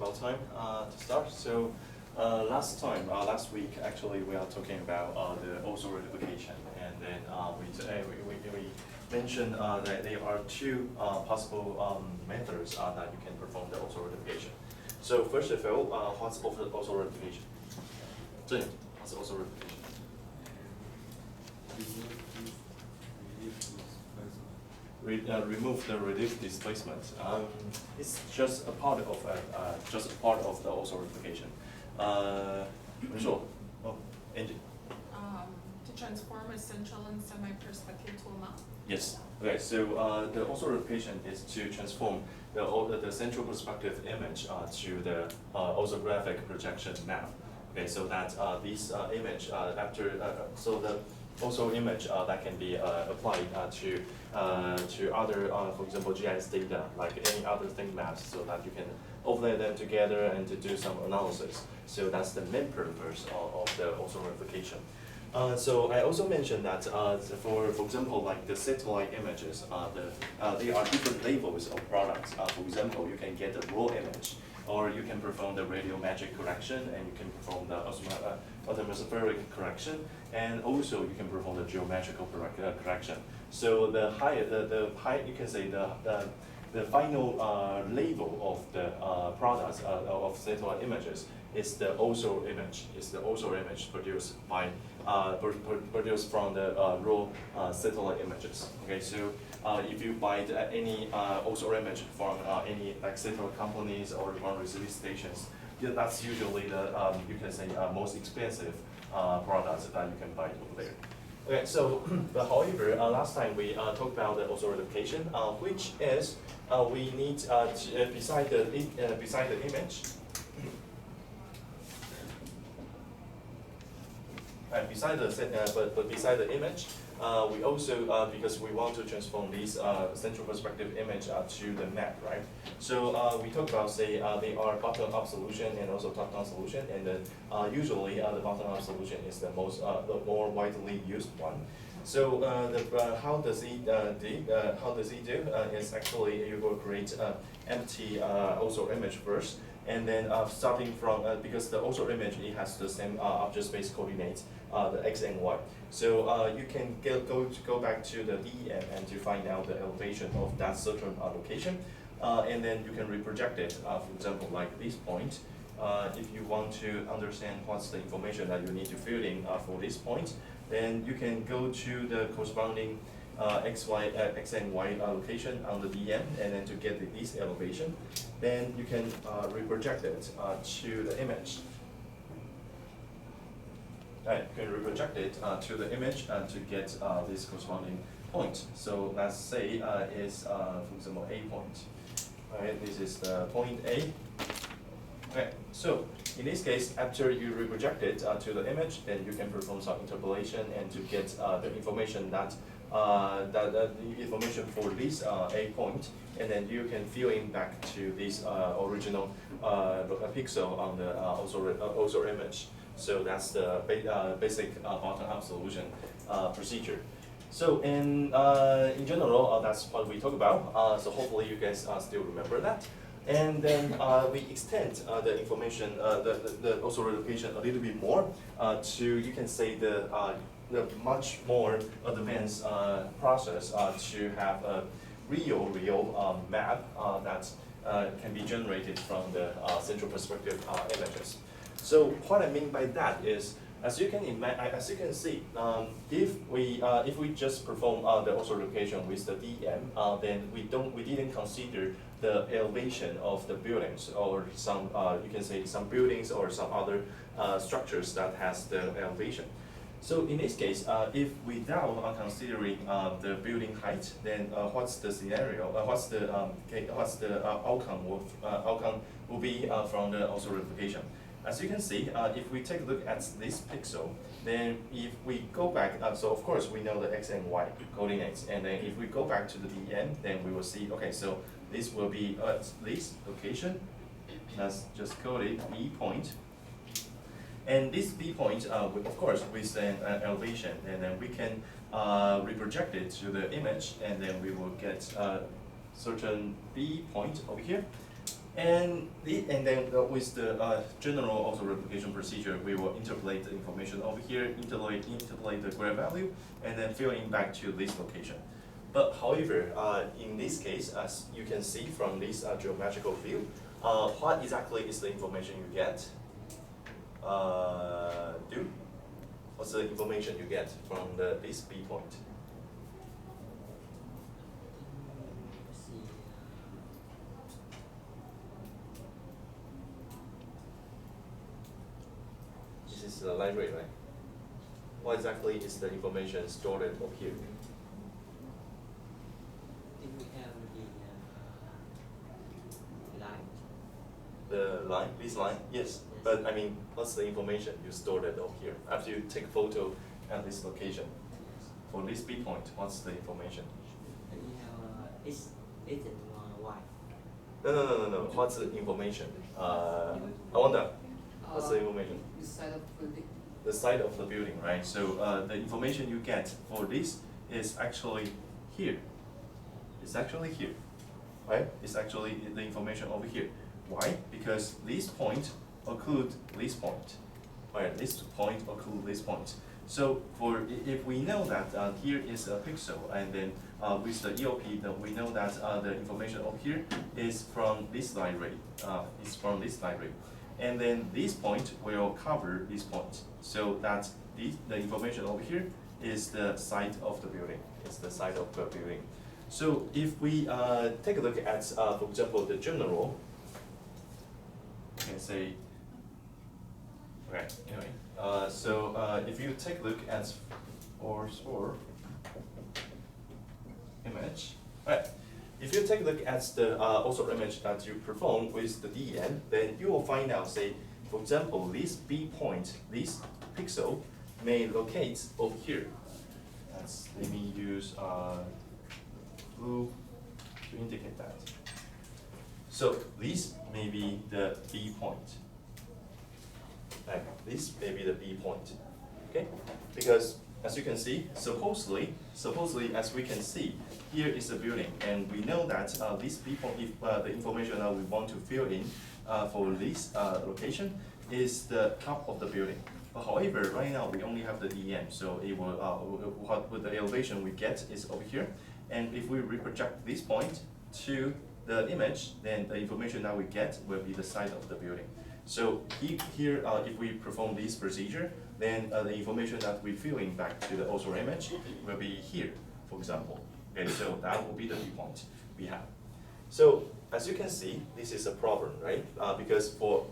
about time to start. So last week, actually, we are talking about the also rectification, and then we mentioned that there are two possible methods that you can perform the also rectification. So first of all, what's also rectification? What's also rectification? Remove the relief displacement. It's just a part of the also rectification. Sure. Oh, Angie. To transform a central and semi-perspective to a map. Yes. Okay. So the also rectification is to transform the central perspective image to the orthographic projection map. Okay. So that this image so the also image that can be applied to other, for example, GIS data, like any other thing maps, so that you can overlay them together and to do some analysis. So that's the main purpose of the also rectification. So I also mentioned that for example, like the satellite images, there are different levels of products. For example, you can get a raw image, or you can perform the radiometric correction, and you can perform the atmospheric correction, and also you can perform the geometrical correction. So the high, you can say the final level of the products of satellite images is the also image. Is the also image produced by produced from the raw satellite images. Okay, so if you buy any also image from any like satellite companies or from receiving stations, yeah, that's usually the you can say most expensive products that you can buy over there. Okay, so but however, last time we talked about the also rectification, which is we need beside the image. Beside the image, we also because we want to transform this central perspective image to the map, right? So we talk about say there are bottom-up solution and also top-down solution, and then usually the bottom-up solution is the more widely used one. So how does he do? Is actually you will create empty also image first, and then starting from because the also image it has the same object space coordinates, the x and y. So you can go back to the DEM and to find out the elevation of that certain location, and then you can reproject it. For example, like this point. If you want to understand what's the information that you need to fill in for this point, then you can go to the corresponding x and y location on the DM, and then to get this elevation, then you can reproject it to the image. Right, you can reproject it to the image to get this corresponding point. So let's say is for example A point. Alright, this is the point A. Okay, so in this case, after you reproject it to the image, then you can perform some interpolation and to get the information that the information for this A point, and then you can fill in back to this original pixel on the also image. So that's the basic bottom-up solution procedure. So in general, that's what we talk about. So hopefully you guys still remember that. And then we extend the information, the also rectification a little bit more to, you can say, the much more advanced process to have a real map that can be generated from the central perspective images. So what I mean by that is, as you can see, if we just perform the also rectification with the DM, then we didn't consider the elevation of the buildings, or some you can say some buildings or some other structures that has the elevation. So in this case, if without considering the building height, then what's the scenario? What's the outcome will be from the also rectification? As you can see, if we take a look at this pixel, then if we go back, so of course we know the x and y coordinates, and then if we go back to the DM, then we will see, okay, so this will be at this location. Let's just call it B point. And this B point, of course, with an elevation, and then we can reproject it to the image, and then we will get a certain B point over here. And then with the general auto replication procedure, we will interpolate the information over here, interpolate the graph value, and then fill in back to this location. But however, in this case, as you can see from this geometrical view, what exactly is the information you get? What's the information you get from this B point? This is the line rate, right? What exactly is the information stored up here? If we have the line. The line, this line, yes. But I mean, what's the information you stored it up here? After you take photo at this location, for this B point, what's the information? And we have X and Y. No. What's the information? I wonder. What's the information? The side of building. The side of the building, right? So the information you get for this is actually here. It's actually here, right? It's actually the information over here. Why? Because this point occlude this point, right? This point occlude this point. So if we know that here is a pixel, and then with the EOP, that we know that the information over here is from this line rate. And then this point will cover this point. So that the information over here is the side of the building. It's the side of the building. So if we take a look at, for example, the general, you can say, okay, anyway. If you take a look at or image, right? If you take a look at the also image that you perform with the DEN, then you will find out, say, for example, this B point, this pixel, may locate over here. Let me use blue to indicate that. So this may be the B point. Like this may be the B point, okay? Because as you can see, supposedly, as we can see, here is a building, and we know that this B point, if the information that we want to fill in for this location is the top of the building. But however, right now we only have the DEM, so it will what with the elevation we get is over here, and if we reproject this point to the image, then the information that we get will be the side of the building. So here, if we perform this procedure, then the information that we fill in back to the author image will be here, for example. Okay, so that will be the B point we have. So as you can see, this is a problem, right? Because for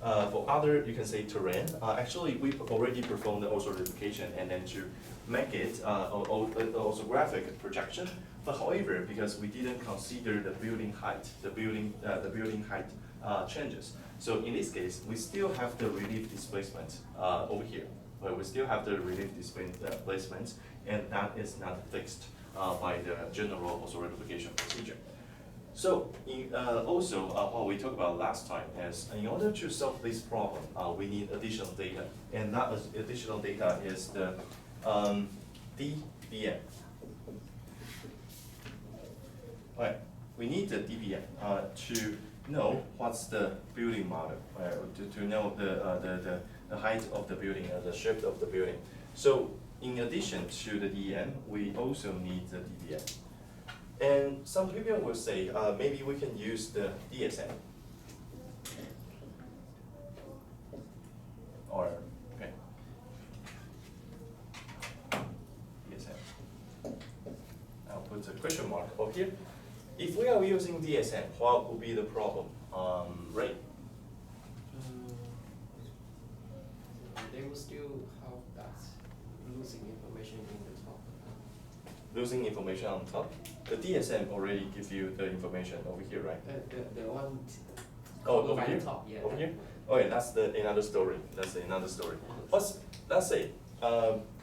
other, you can say terrain, actually we already performed the orthographication and then to make it orthographic projection. But however, because we didn't consider the building height, the building height changes. So in this case, we still have the relief displacement over here. But we still have the relief displacement, and that is not fixed by the general orthographication procedure. So also what we talked about last time is in order to solve this problem, we need additional data, and that additional data is the DBM. Right, we need the DBM to know what's the building model, to know the height of the building, the shape of the building. So in addition to the DEM, we also need the DBM. And some people will say, maybe we can use the DSM. Or, okay. DSM. I'll put a question mark over here. If we are using DSM, what would be the problem? Ray? They will still have that losing information in the top. Losing information on top? The DSM already gives you the information over here, right? The one. Over by here? the top, yeah. Over here? Okay, that's another story. That's another story. Let's say,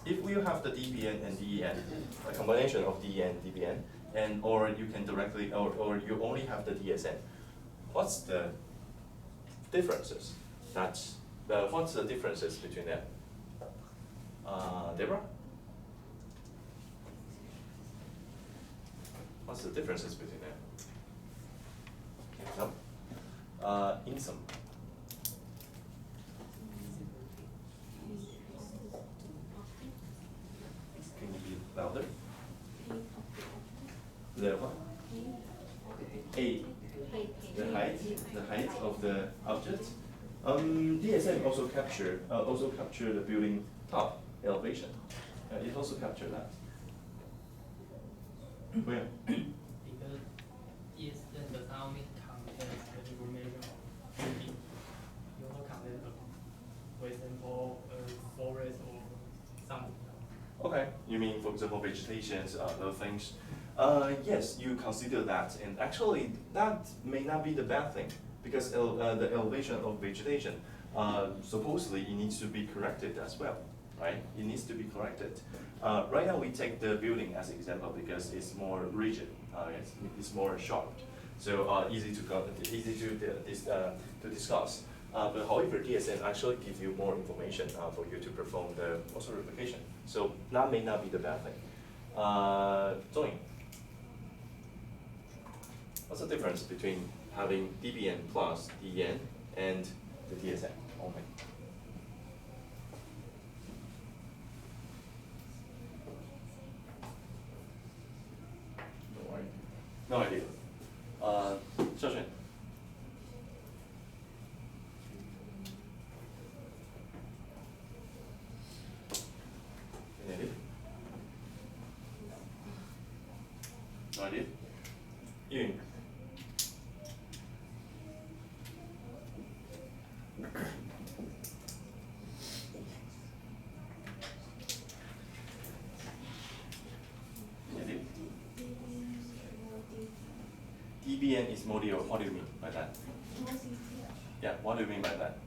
if we have the DBN and DEN, a combination of DEN and DBN, or you can directly, or you only have the DSM, what's the differences? What's the differences between them? Deborah? What's the differences between them? No? INSOM. Can you be louder? The what? A. The height of the object. DSM also capture the building top elevation. It also capture that. Where? Because ESN does not only contain the information of building, you also contain for example, forest or something. Okay, you mean for example vegetations, those things. Yes, you consider that, and actually that may not be the bad thing because the elevation of vegetation supposedly it needs to be corrected as well, right? It needs to be corrected. Right now we take the building as an example because it's more rigid, it's more sharp, so easy to discuss. But however, DSM actually gives you more information for you to perform the also replication. So that may not be the bad thing. Zoe, what's the difference between having DBN plus DN and the DSM only? No worry. No idea. Xiaoxuan. Any idea? No idea? Yun. Any idea? DBN is module. What do you mean by that? Yeah, what do you mean by that?